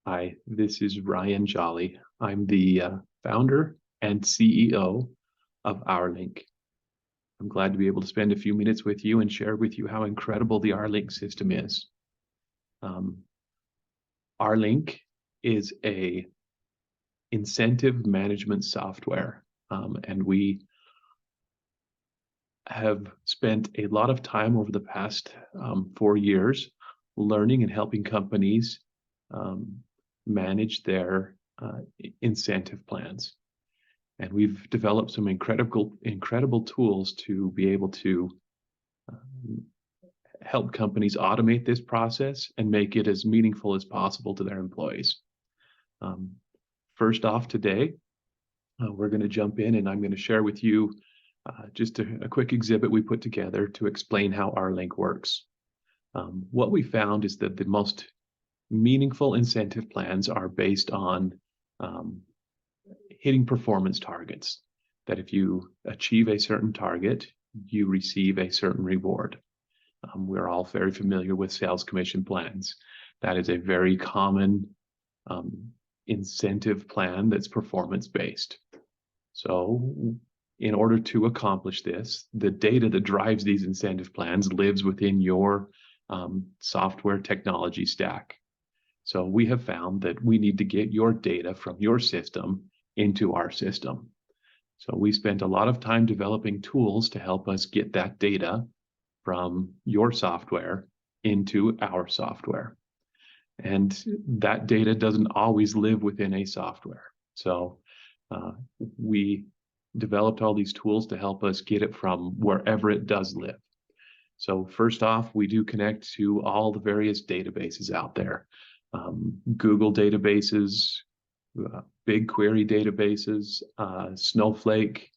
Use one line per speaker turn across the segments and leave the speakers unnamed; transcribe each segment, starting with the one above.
Hi, this is Ryan Jolly. I'm the founder and CEO of ourlinQ. I'm glad to be able to spend a few minutes with you and share with you how incredible the ourlinQ system is. Um, ourlinQ is a incentive management software, and we have spent a lot of time over the past 4 years learning and helping companies manage their incentive plans. And we've developed some incredible tools to be able to help companies automate this process and make it as meaningful as possible to their employees. First off today, we're going to jump in and I'm going to share with you just a quick exhibit we put together to explain how ourlinQ works. What we found is that the most meaningful incentive plans are based on hitting performance targets, that if you achieve a certain target, you receive a certain reward. We're all very familiar with sales commission plans. That is a very common incentive plan that's performance-based. So in order to accomplish this, the data that drives these incentive plans lives within your software technology stack. So we have found that we need to get your data from your system into our system. So we spent a lot of time developing tools to help us get that data from your software into our software. And that data doesn't always live within a software. So we developed all these tools to help us get it from wherever it does live. So first off, we do connect to all the various databases out there. Google databases, BigQuery databases, Snowflake,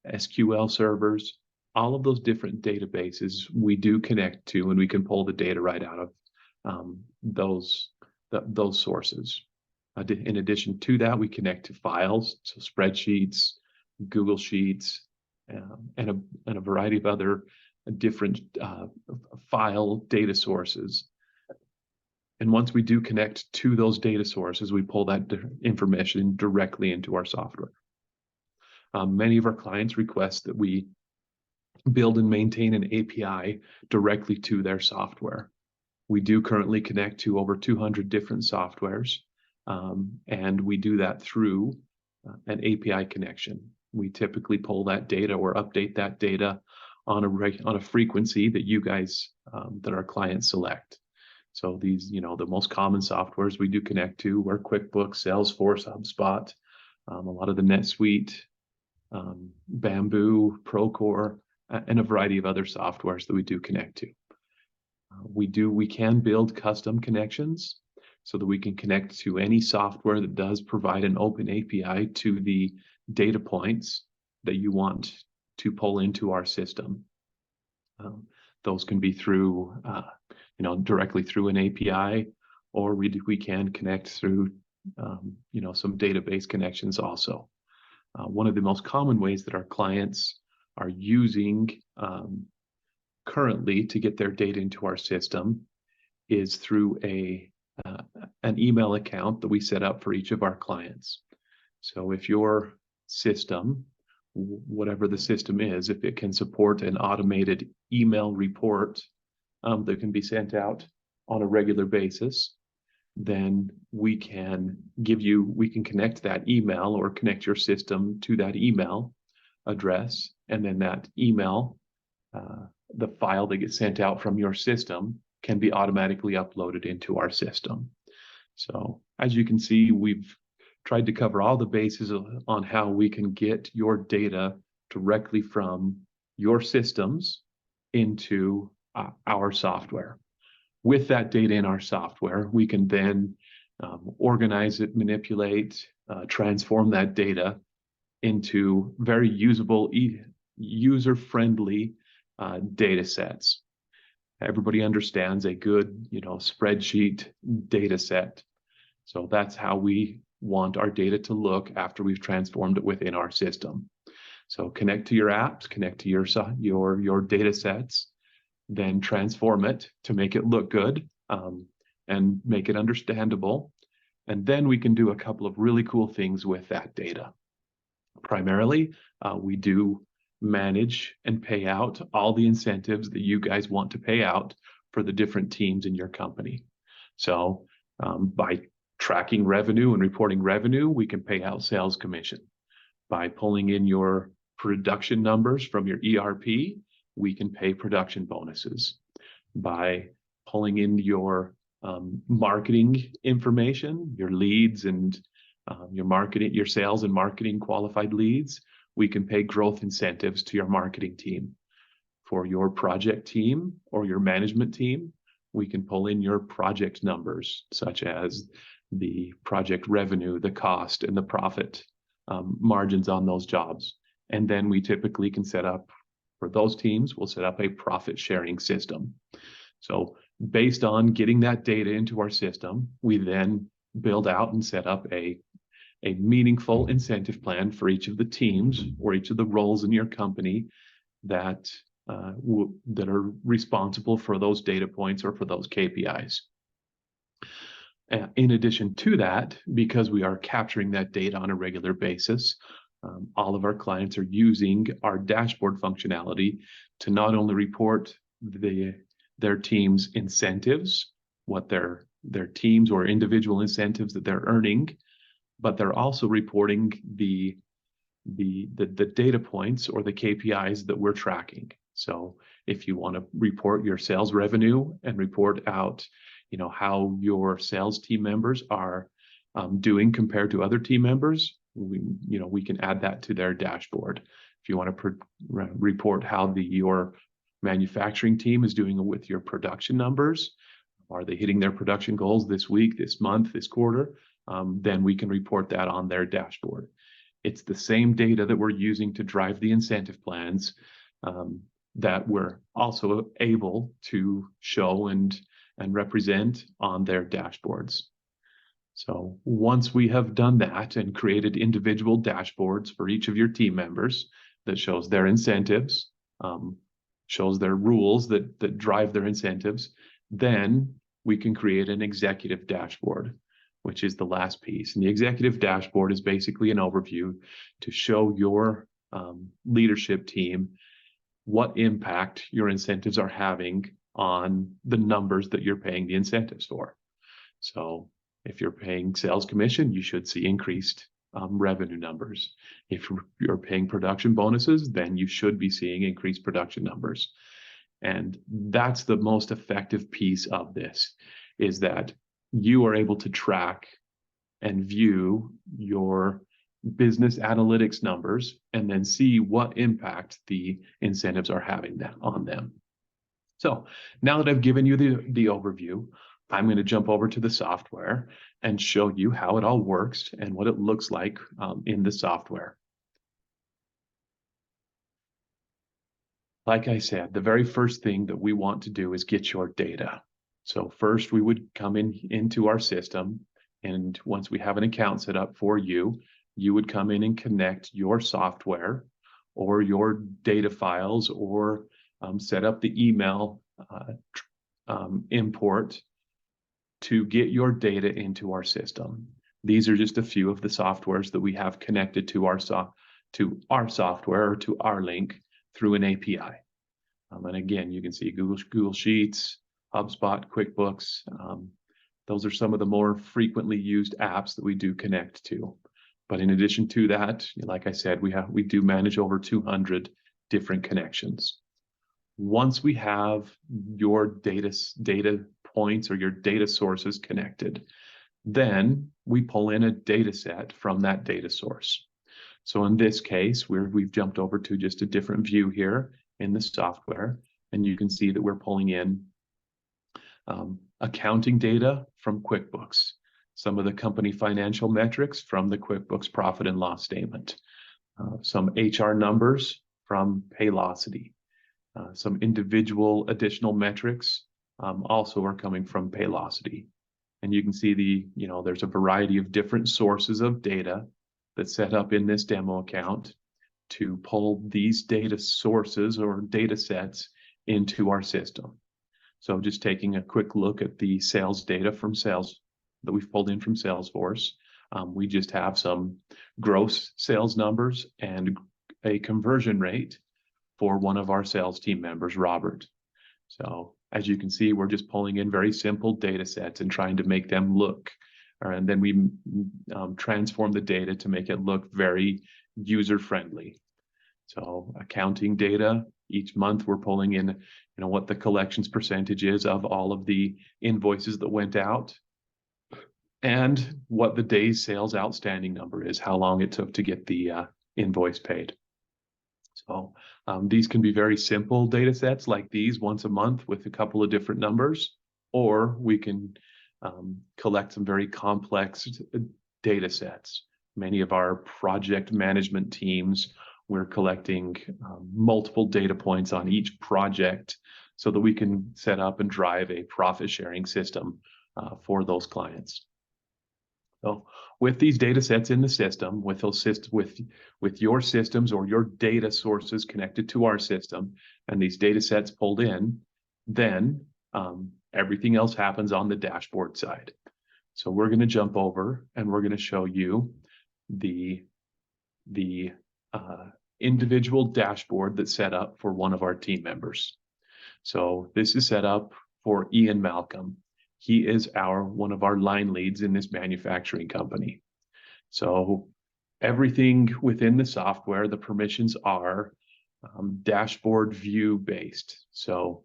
SQL servers, all of those different databases we do connect to, and we can pull the data right out of those sources. In addition to that, we connect to files, so spreadsheets, Google Sheets, and a variety of other different file data sources. And once we do connect to those data sources, we pull that information directly into our software. Many of our clients request that we build and maintain an API directly to their software. We do currently connect to over 200 different softwares, and we do that through an API connection. We typically pull that data or update that data on a frequency that you guys, that our clients select. So these, the most common softwares we do connect to are QuickBooks, Salesforce, HubSpot, a lot of the NetSuite, Bamboo, Procore, and a variety of other softwares that we do connect to. We can build custom connections so that we can connect to any software that does provide an open API to the data points that you want to pull into our system. Those can be through, directly through an API, or we can connect through, some database connections also. One of the most common ways that our clients are using currently to get their data into our system is through an email account that we set up for each of our clients. So if your system, whatever the system is, if it can support an automated email report that can be sent out on a regular basis, then we can connect that email or connect your system to that email address, and then that email, the file that gets sent out from your system, can be automatically uploaded into our system. So as you can see, we've tried to cover all the bases on how we can get your data directly from your systems into our software. With that data in our software, we can then organize it, manipulate, transform that data into very usable, user-friendly data sets. Everybody understands a good, spreadsheet data set. So that's how we want our data to look after we've transformed it within our system. So connect to your apps, connect to your data sets, then transform it to make it look good and make it understandable. And then we can do a couple of really cool things with that data. Primarily, we do manage and pay out all the incentives that you guys want to pay out for the different teams in your company. So by tracking revenue and reporting revenue, we can pay out sales commission. By pulling in your production numbers from your ERP, we can pay production bonuses. By pulling in your marketing information, your leads and your sales and marketing qualified leads, we can pay growth incentives to your marketing team. For your project team or your management team, we can pull in your project numbers, such as the project revenue, the cost, and the profit margins on those jobs. And then we typically can set up, for those teams, we'll set up a profit sharing system. So based on getting that data into our system, we then build out and set up a meaningful incentive plan for each of the teams or each of the roles in your company that are responsible for those data points or for those KPIs. In addition to that, because we are capturing that data on a regular basis, all of our clients are using our dashboard functionality to not only report their team's incentives, what their teams or individual incentives that they're earning, but they're also reporting the data points or the KPIs that we're tracking. So if you want to report your sales revenue and report out, how your sales team members are doing compared to other team members, we can add that to their dashboard. If you want to report how your manufacturing team is doing with your production numbers, are they hitting their production goals this week, this month, this quarter, then we can report that on their dashboard. It's the same data that we're using to drive the incentive plans that we're also able to show and represent on their dashboards. So once we have done that and created individual dashboards for each of your team members that shows their incentives, shows their rules that drive their incentives, then we can create an executive dashboard, which is the last piece. And the executive dashboard is basically an overview to show your leadership team what impact your incentives are having on the numbers that you're paying the incentives for. So if you're paying sales commission, you should see increased revenue numbers. If you're paying production bonuses, then you should be seeing increased production numbers. And that's the most effective piece of this, is that you are able to track and view your business analytics numbers and then see what impact the incentives are having on them. So now that I've given you the overview, I'm going to jump over to the software and show you how it all works and what it looks like in the software. Like I said, the very first thing that we want to do is get your data. So first we would come into our system, and once we have an account set up for you, you would come in and connect your software or your data files or set up the email import to get your data into our system. These are just a few of the softwares that we have connected to our software or to ourlinQ through an API. And again, you can see Google Sheets, HubSpot, QuickBooks. Those are some of the more frequently used apps that we do connect to. But in addition to that, like I said, we do manage over 200 different connections. Once we have your data points or your data sources connected, then we pull in a data set from that data source. So in this case, we've jumped over to just a different view here in the software, and you can see that we're pulling in accounting data from QuickBooks, some of the company financial metrics from the QuickBooks profit and loss statement, some HR numbers from Paylocity, some individual additional metrics also are coming from Paylocity. And you can see there's a variety of different sources of data that's set up in this demo account to pull these data sources or data sets into our system. So just taking a quick look at the sales data from sales that we've pulled in from Salesforce. We just have some gross sales numbers and a conversion rate for one of our sales team members, Robert. So as you can see, we're just pulling in very simple data sets and trying to make them look, and then we transform the data to make it look very user-friendly. So accounting data, each month we're pulling in, what the collections percentage is of all of the invoices that went out, and what the days sales outstanding number is, how long it took to get the invoice paid. So these can be very simple data sets like these once a month with a couple of different numbers, or we can collect some very complex data sets. Many of our project management teams, we're collecting multiple data points on each project so that we can set up and drive a profit sharing system for those clients. So with these data sets in the system, with your systems or your data sources connected to our system, and these data sets pulled in, then everything else happens on the dashboard side. So we're going to jump over and we're going to show you the individual dashboard that's set up for one of our team members. So this is set up for Ian Malcolm. He is one of our line leads in this manufacturing company. So everything within the software, the permissions are dashboard view based. So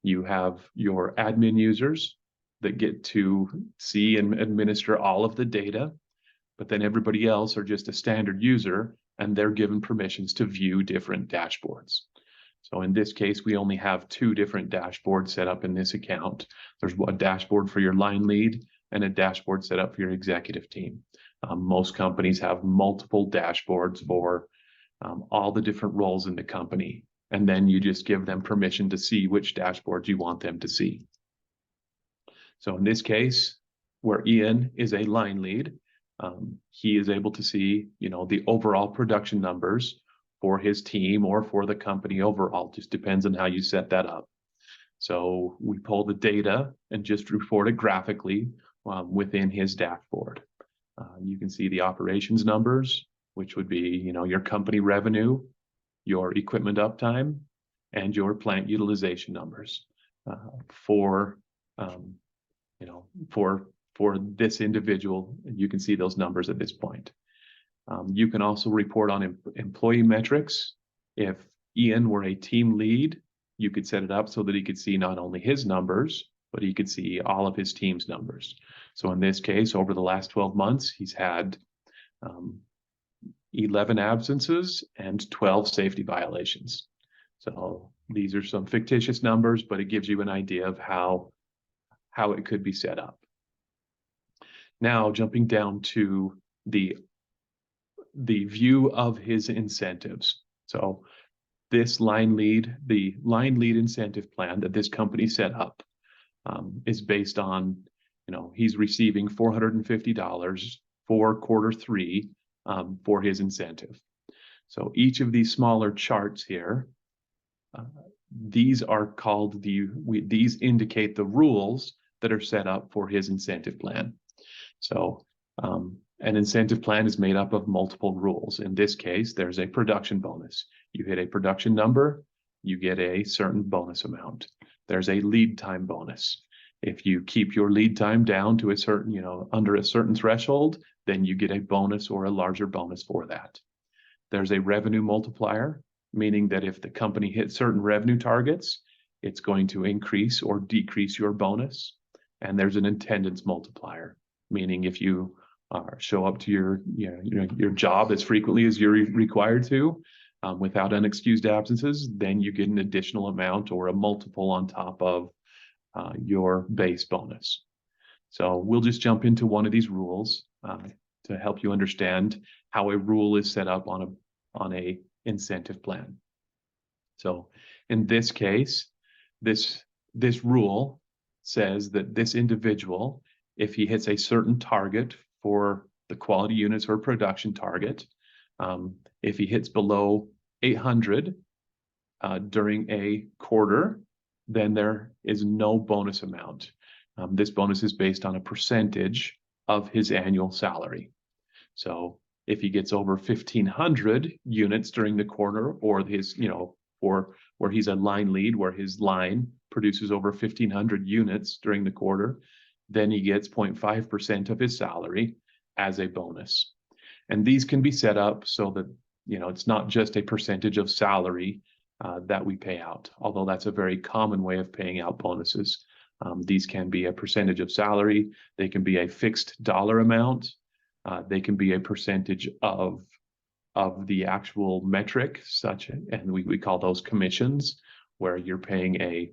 you have your admin users that get to see and administer all of the data, but then everybody else are just a standard user and they're given permissions to view different dashboards. So in this case, we only have 2 different dashboards set up in this account. There's a dashboard for your line lead and a dashboard set up for your executive team. Most companies have multiple dashboards for all the different roles in the company. And then you just give them permission to see which dashboards you want them to see. So in this case, where Ian is a line lead, he is able to see, the overall production numbers for his team or for the company overall. Just depends on how you set that up. So we pull the data and just report it graphically within his dashboard. You can see the operations numbers, which would be, your company revenue, your equipment uptime, and your plant utilization numbers for this individual. You can see those numbers at this point. You can also report on employee metrics. If Ian were a team lead, you could set it up so that he could see not only his numbers, but he could see all of his team's numbers. So in this case, over the last 12 months, he's had 11 absences and 12 safety violations. So these are some fictitious numbers, but it gives you an idea of how it could be set up. Now, jumping down to the view of his incentives. So this the line lead incentive plan that this company set up is based on, he's receiving $450 for Q3 for his incentive. So each of these smaller charts here, these are called these indicate the rules that are set up for his incentive plan. So an incentive plan is made up of multiple rules. In this case, there's a production bonus. You hit a production number, you get a certain bonus amount. There's a lead time bonus. If you keep your lead time down to a certain, under a certain threshold, then you get a bonus or a larger bonus for that. There's a revenue multiplier, meaning that if the company hits certain revenue targets, it's going to increase or decrease your bonus. And there's an attendance multiplier, meaning if you show up to your job as frequently as you're required to, without unexcused absences, then you get an additional amount or a multiple on top of your base bonus. So we'll just jump into one of these rules to help you understand how a rule is set up on a incentive plan. So in this case, this rule says that this individual, if he hits a certain target for the quality units or production target, if he hits below 800 during a quarter, then there is no bonus amount. This bonus is based on a percentage of his annual salary. So if he gets over 1,500 units during the quarter, or his, or where he's a line lead, where his line produces over 1,500 units during the quarter, then he gets 0.5% of his salary as a bonus. And these can be set up so that, it's not just a percentage of salary that we pay out, although that's a very common way of paying out bonuses. These can be a percentage of salary. They can be a fixed dollar amount. They can be a percentage of the actual metric, and we call those commissions, where you're paying a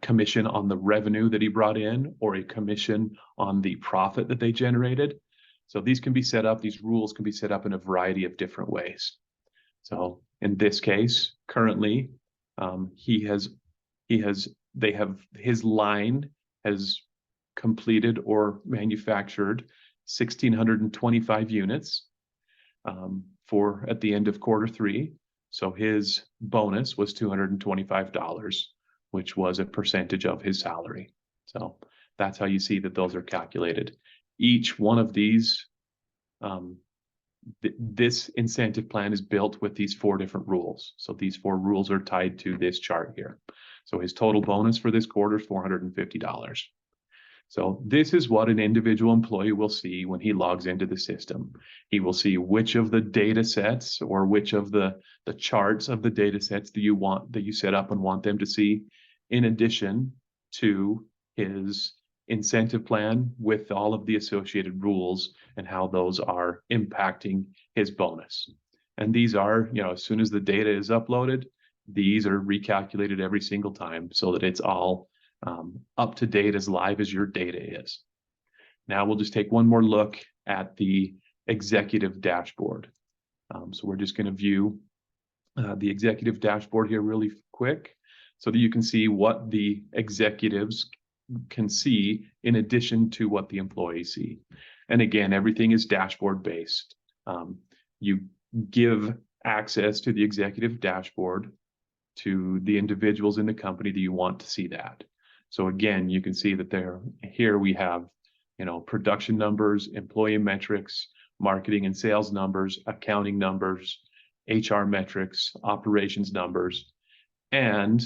commission on the revenue that he brought in, or a commission on the profit that they generated. So these can be set up, these rules can be set up in a variety of different ways. So in this case, currently, his line has completed or manufactured 1,625 units for at the end of quarter 3. So his bonus was $225, which was a percentage of his salary. So that's how you see that those are calculated. Each one of these, this incentive plan is built with these 4 different rules. So these 4 rules are tied to this chart here. So his total bonus for this quarter is $450. So this is what an individual employee will see when he logs into the system. He will see which of the data sets, or which of the charts of the data sets that you set up and want them to see, in addition to his incentive plan with all of the associated rules and how those are impacting his bonus. And these are, as soon as the data is uploaded, these are recalculated every single time so that it's all up to date, as live as your data is. Now we'll just take one more look at the executive dashboard. So we're just going to view the executive dashboard here really quick, so that you can see what the executives can see in addition to what the employees see. And again, everything is dashboard based. You give access to the executive dashboard to the individuals in the company that you want to see that. So again, you can see that here we have, production numbers, employee metrics, marketing and sales numbers, accounting numbers, HR metrics, operations numbers, and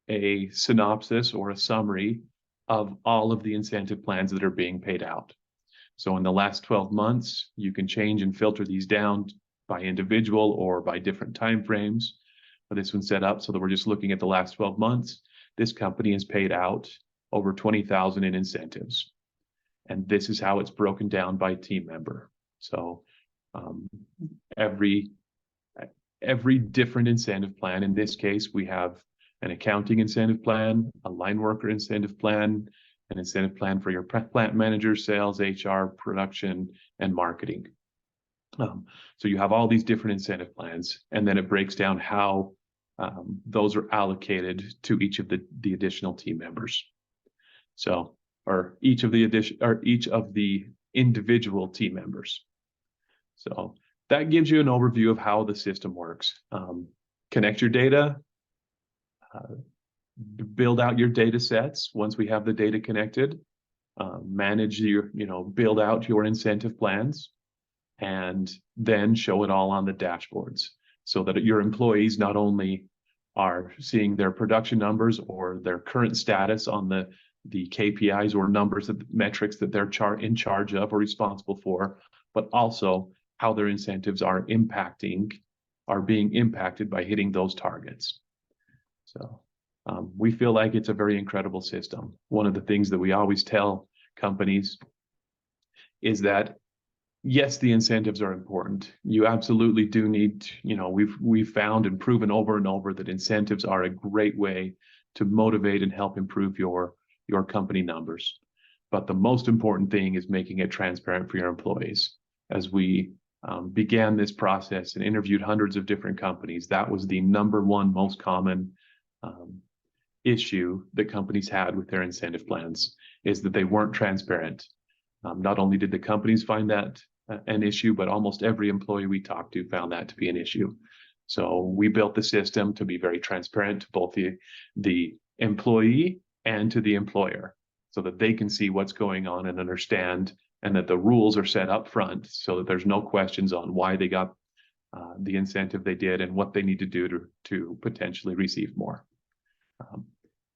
a synopsis or a summary of all of the incentive plans that are being paid out. So in the last 12 months, you can change and filter these down by individual or by different time frames. But this one's set up so that we're just looking at the last 12 months. This company has paid out over $20,000 in incentives. And this is how it's broken down by team member. So every different incentive plan, in this case, we have an accounting incentive plan, a line worker incentive plan, an incentive plan for your plant manager, sales, HR, production, and marketing. So you have all these different incentive plans, and then it breaks down how those are allocated to each of the additional team members. So, or each of the individual team members. So that gives you an overview of how the system works. Connect your data, build out your data sets once we have the data connected, manage build out your incentive plans, and then show it all on the dashboards, so that your employees not only are seeing their production numbers or their current status on the KPIs or numbers of metrics that they're in charge of or responsible for, but also how their incentives are being impacted by hitting those targets. So we feel like it's a very incredible system. One of the things that we always tell companies is that, yes, the incentives are important. You absolutely do need, we've found and proven over and over that incentives are a great way to motivate and help improve your company numbers. But the most important thing is making it transparent for your employees. As we began this process and interviewed hundreds of different companies, that was the #1 most common issue that companies had with their incentive plans, is that they weren't transparent. Not only did the companies find that an issue, but almost every employee we talked to found that to be an issue. So we built the system to be very transparent to both the employee and to the employer. so that they can see what's going on and understand, and that the rules are set up front so that there's no questions on why they got the incentive they did and what they need to do to potentially receive more.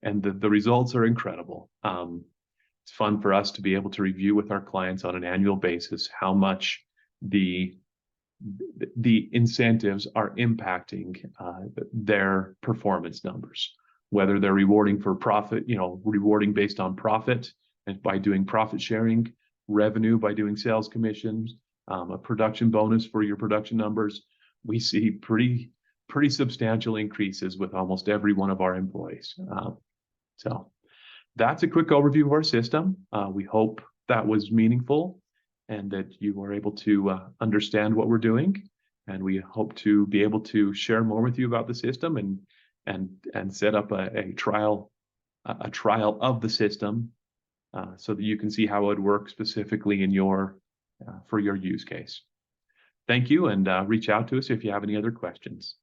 And the results are incredible. It's fun for us to be able to review with our clients on an annual basis how much the incentives are impacting their performance numbers, whether they're rewarding for profit, rewarding based on profit and by doing profit sharing, revenue by doing sales commissions, a production bonus for your production numbers. We see pretty substantial increases with almost every one of our employees. So that's a quick overview of our system. We hope that was meaningful and that you were able to understand what we're doing. And we hope to be able to share more with you about the system and set up a trial of the system so that you can see how it would work specifically in for your use case. Thank you, and reach out to us if you have any other questions.